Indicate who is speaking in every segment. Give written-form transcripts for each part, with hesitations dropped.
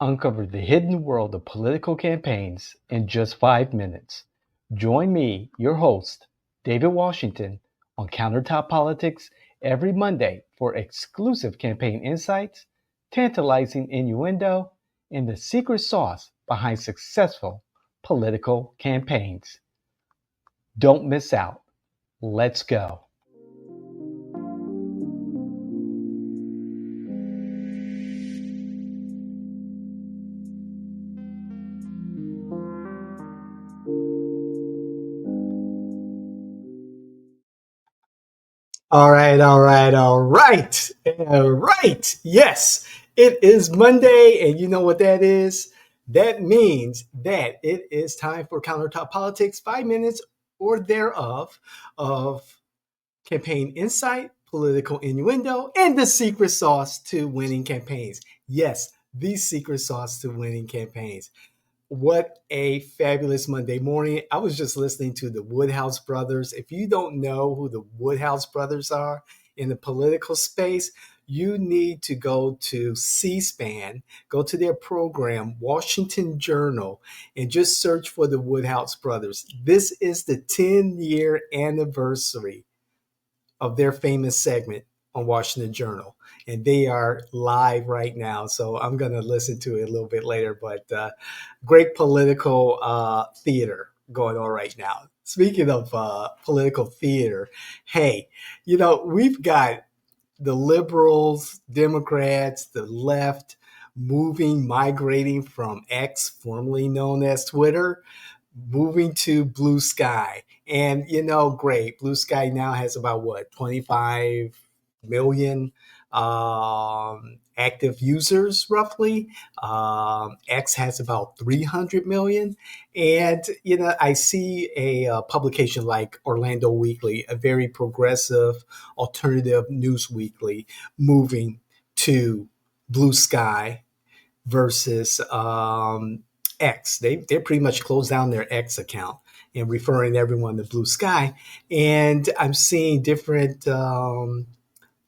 Speaker 1: Uncover the hidden world of political campaigns in just 5 minutes. Join me, your host, David Washington, on Countertop Politics every Monday for exclusive campaign insights, tantalizing innuendo, and the secret sauce behind successful political campaigns. Don't miss out. Let's go.
Speaker 2: All right. Yes, it is Monday, and you know what that is? That means that it is time for Countertop Politics, 5 minutes or thereof of campaign insight, political innuendo, and the secret sauce to winning campaigns. Yes, the secret sauce to winning campaigns. What a fabulous Monday morning. I was just listening to the Woodhouse brothers. If you don't know who the Woodhouse brothers are in the political space, you need to go to C SPAN, go to their program, Washington Journal, and just search for the Woodhouse brothers. This is the 10-year anniversary of their famous segment on Washington Journal. And they are live right now. So I'm going to listen to it a little bit later. But great political theater going on right now. Speaking of political theater, hey, we've got the liberals, Democrats, the left migrating from X, formerly known as Twitter, moving to Blue Sky. And, great. Blue Sky now has about what, 25 million active users roughly. X has about 300 million. And, I see a publication like Orlando Weekly, a very progressive alternative news weekly, moving to Blue Sky versus X. They pretty much closed down their X account and referring everyone to Blue Sky. And I'm seeing different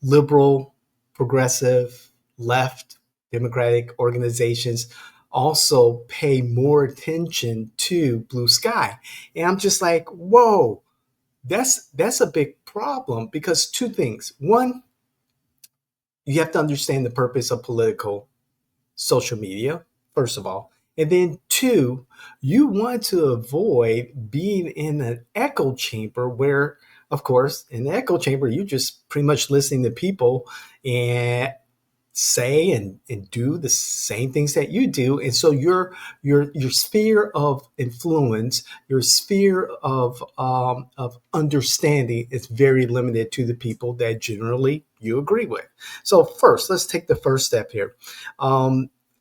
Speaker 2: liberal, progressive, left, democratic organizations also pay more attention to Blue Sky. And I'm just like, whoa, that's a big problem because two things. One, you have to understand the purpose of political social media, first of all. And then two, you want to avoid being in an echo chamber where, of course, in the echo chamber, you're just pretty much listening to people and say and do the same things that you do. And so your sphere of influence, your sphere of understanding is very limited to the people that generally you agree with. So first, let's take the first step here.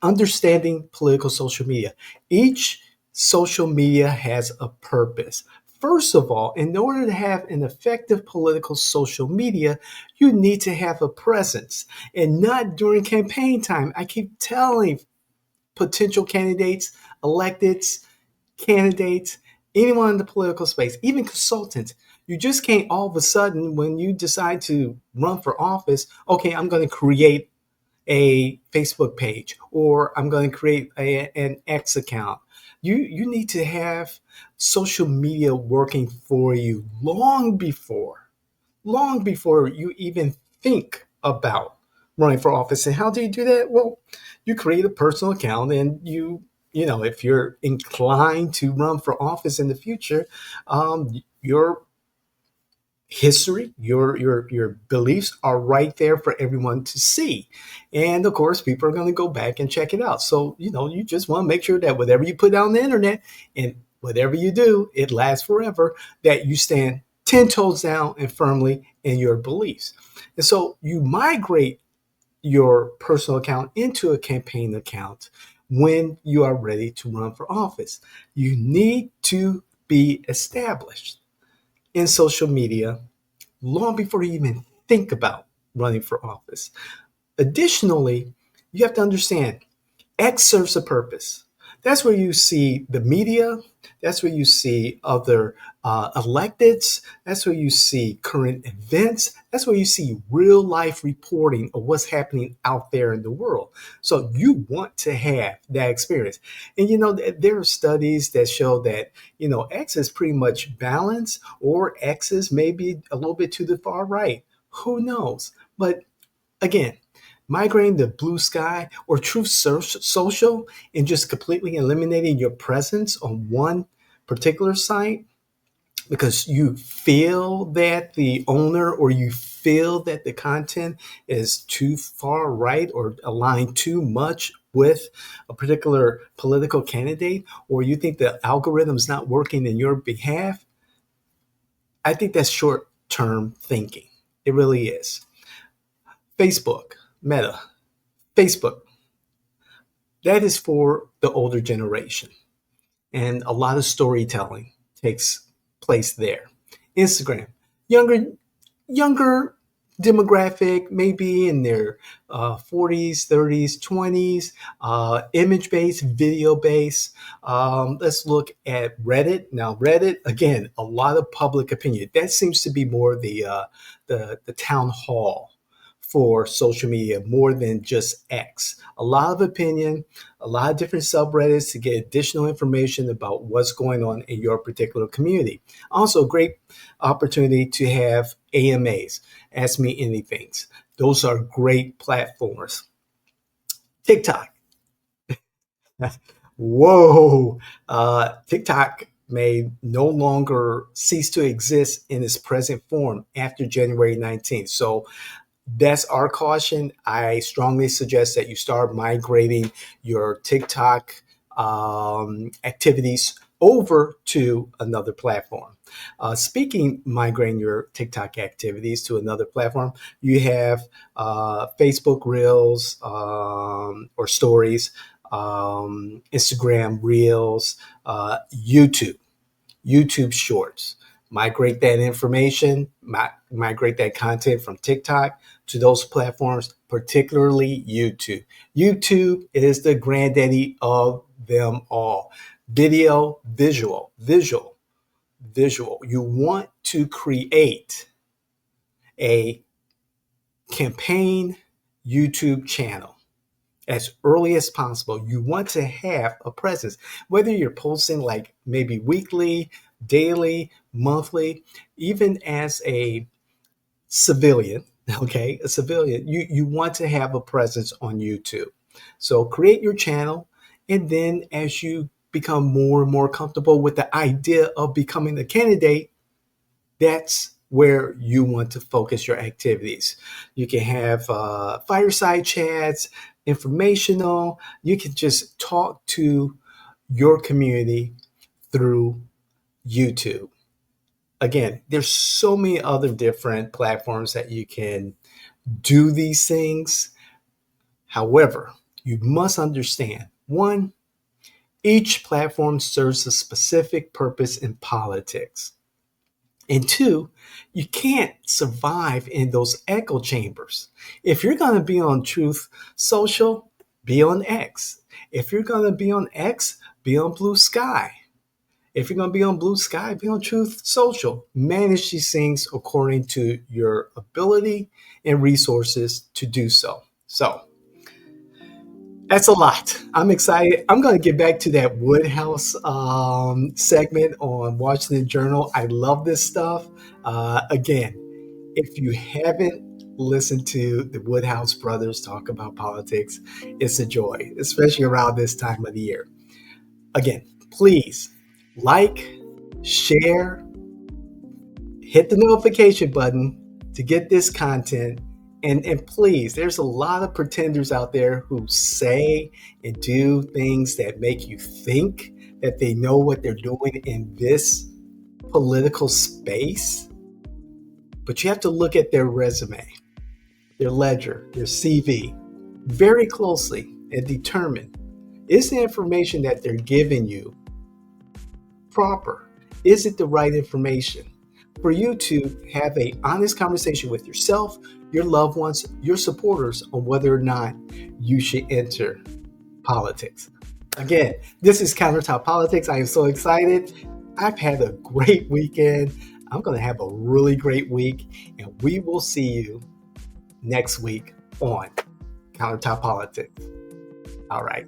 Speaker 2: Understanding political social media. Each social media has a purpose. First of all, in order to have an effective political social media, you need to have a presence and not during campaign time. I keep telling potential candidates, electeds, candidates, anyone in the political space, even consultants, you just can't all of a sudden, when you decide to run for office, okay, I'm going to create a Facebook page or I'm going to create an X account. You need to have social media working for you long before you even think about running for office. And how do you do that? Well, you create a personal account and if you're inclined to run for office in the future, your history, your beliefs are right there for everyone to see. And of course, people are going to go back and check it out. So, you just want to make sure that whatever you put on the internet and whatever you do, it lasts forever, that you stand 10 toes down and firmly in your beliefs. And so you migrate your personal account into a campaign account when you are ready to run for office. You need to be established in social media long before you even think about running for office. Additionally, you have to understand X serves a purpose. That's where you see the media. That's where you see other electeds. That's where you see current events. That's where you see real life reporting of what's happening out there in the world. So you want to have that experience. And there are studies that show that, X is pretty much balanced, or X is maybe a little bit to the far right. Who knows? But again, migrating to blue sky or truth social and just completely eliminating your presence on one particular site because you feel that the owner or you feel that the content is too far right or aligned too much with a particular political candidate, or you think the algorithm's not working in your behalf, I think that's short term thinking. It really is. Facebook, Meta, Facebook, that is for the older generation. And a lot of storytelling takes place there. Instagram, younger demographic, maybe in their 40s, 30s, 20s, image based, video based. Let's look at Reddit. Now, Reddit, again, a lot of public opinion. That seems to be more the town hall for social media, more than just X. A lot of opinion, a lot of different subreddits to get additional information about what's going on in your particular community. Also, great opportunity to have AMAs, Ask Me Anything. Those are great platforms. TikTok. Whoa. TikTok may no longer cease to exist in its present form after January 19th. So that's our caution. I strongly suggest that you start migrating your TikTok activities over to another platform. Speaking migrating your TikTok activities to another platform, you have Facebook Reels or Stories, Instagram Reels, YouTube Shorts. Migrate that information, migrate that content from TikTok to those platforms, particularly YouTube. YouTube is the granddaddy of them all. Video, visual. You want to create a campaign YouTube channel as early as possible. You want to have a presence, whether you're posting like maybe weekly, daily, monthly, even as a civilian, okay, a civilian, you want to have a presence on YouTube. So create your channel, and then as you become more and more comfortable with the idea of becoming a candidate, that's where you want to focus your activities. You can have fireside chats, informational. You can just talk to your community through YouTube. Again, there's so many other different platforms that you can do these things. However, you must understand, one, each platform serves a specific purpose in politics. And two, you can't survive in those echo chambers. If you're going to be on Truth Social, be on X. If you're going to be on X, be on Blue Sky. If you're going to be on Blue Sky, be on Truth Social. Manage these things according to your ability and resources to do so. So, that's a lot. I'm excited. I'm going to get back to that Woodhouse segment on Washington Journal. I love this stuff. Again, if you haven't listened to the Woodhouse brothers talk about politics, it's a joy, especially around this time of the year. Again, please like, share, hit the notification button to get this content. And please, there's a lot of pretenders out there who say and do things that make you think that they know what they're doing in this political space. But you have to look at their resume, their ledger, their CV very closely and determine, is the information that they're giving you proper? Is it the right information? For you to have an honest conversation with yourself, your loved ones, your supporters on whether or not you should enter politics. Again, this is Countertop Politics. I am so excited. I've had a great weekend. I'm going to have a really great week, and we will see you next week on Countertop Politics. All right.